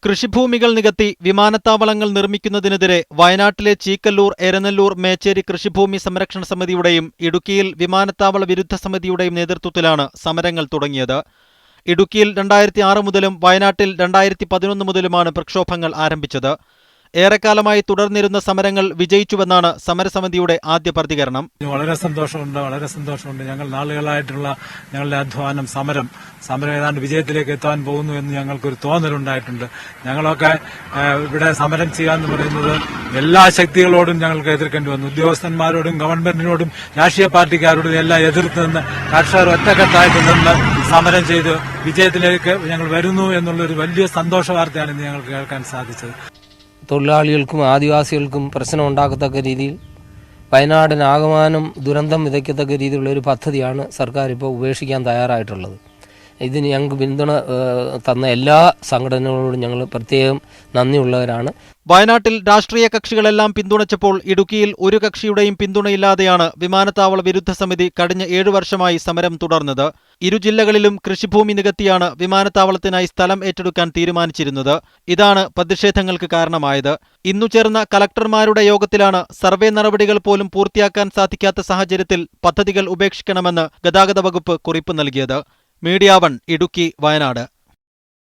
കൃഷിഭൂമികൾ നികത്തി വിമാനത്താവളങ്ങൾ നിർമ്മിക്കുന്നതിനെതിരെ വയനാട്ടിലെ ചീക്കല്ലൂർ, എരനല്ലൂർ, മേച്ചേരി കൃഷിഭൂമി സംരക്ഷണ സമിതിയുടെയും ഇടുക്കിയിൽ വിമാനത്താവള വിരുദ്ധ സമിതിയുടെയും നേതൃത്വത്തിലാണ് സമരങ്ങൾ തുടങ്ങിയത്. ഇടുക്കിയിൽ 2006 മുതലും വയനാട്ടിൽ 2011 മുതലുമാണ് പ്രക്ഷോഭങ്ങൾ ആരംഭിച്ചത്. ഏറെക്കാലമായി തുടർന്നിരുന്ന സമരങ്ങൾ വിജയിച്ചുവെന്നാണ് സമരസമിതിയുടെ ആദ്യ പ്രതികരണം. വളരെ സന്തോഷമുണ്ട്. ഞങ്ങൾ നാളുകളായിട്ടുള്ള ഞങ്ങളുടെ അധ്വാനം, സമരം ഏതാണ്ട് വിജയത്തിലേക്ക് എത്താൻ പോകുന്നു എന്ന് ഞങ്ങൾക്കൊരു തോന്നലുണ്ടായിട്ടുണ്ട്. ഞങ്ങളൊക്കെ ഇവിടെ സമരം ചെയ്യാന്ന് പറയുന്നത് എല്ലാ ശക്തികളോടും ഞങ്ങൾക്ക് എതിർക്കേണ്ടി വന്നു. ഉദ്യോഗസ്ഥന്മാരോടും ഗവൺമെന്റിനോടും രാഷ്ട്രീയ പാർട്ടിക്കാരോടും എല്ലാം എതിർത്ത് നിന്ന് കർഷകർ ഒറ്റക്കെട്ടായിട്ട് നിന്ന് സമരം ചെയ്ത് വിജയത്തിലേക്ക് ഞങ്ങൾ വരുന്നു എന്നുള്ളൊരു വലിയ സന്തോഷ വാർത്തയാണ് ഇന്ന് ഞങ്ങൾക്ക് കേൾക്കാൻ സാധിച്ചത്. തൊഴിലാളികൾക്കും ആദിവാസികൾക്കും പ്രശ്നം ഉണ്ടാക്കത്തക്ക രീതിയിൽ വയനാടിനാകമാനം ദുരന്തം വിതയ്ക്കത്തക്ക രീതിയിലുള്ള ഒരു പദ്ധതിയാണ് സർക്കാർ ഇപ്പോൾ ഉപേക്ഷിക്കാൻ തയ്യാറായിട്ടുള്ളത്. ഇതിന് ഞങ്ങൾക്ക് പിന്തുണ തന്ന എല്ലാ സംഘടനകളോടും ഞങ്ങൾ പ്രത്യേകം നന്ദിയുള്ളവരാണ്. വയനാട്ടിൽ രാഷ്ട്രീയ കക്ഷികളെല്ലാം പിന്തുണച്ചപ്പോൾ ഇടുക്കിയിൽ ഒരു കക്ഷിയുടെയും പിന്തുണയില്ലാതെയാണ് വിമാനത്താവള വിരുദ്ധ സമിതി കഴിഞ്ഞ 7 വർഷമായി സമരം തുടർന്നത്. ഇരു ജില്ലകളിലും കൃഷിഭൂമി നികത്തിയാണ് വിമാനത്താവളത്തിനായി സ്ഥലം ഏറ്റെടുക്കാൻ തീരുമാനിച്ചിരുന്നത്. ഇതാണ് പ്രതിഷേധങ്ങൾക്ക് കാരണമായത്. ഇന്നു ചേർന്ന കലക്ടർമാരുടെ യോഗത്തിലാണ് സർവേ നടപടികൾ പോലും പൂർത്തിയാക്കാൻ സാധിക്കാത്ത സാഹചര്യത്തിൽ പദ്ധതികൾ ഉപേക്ഷിക്കണമെന്ന് ഗതാഗത വകുപ്പ് കുറിപ്പ് നൽകിയത്. മീഡിയ 1 ഇടുക്കി, വയനാട്.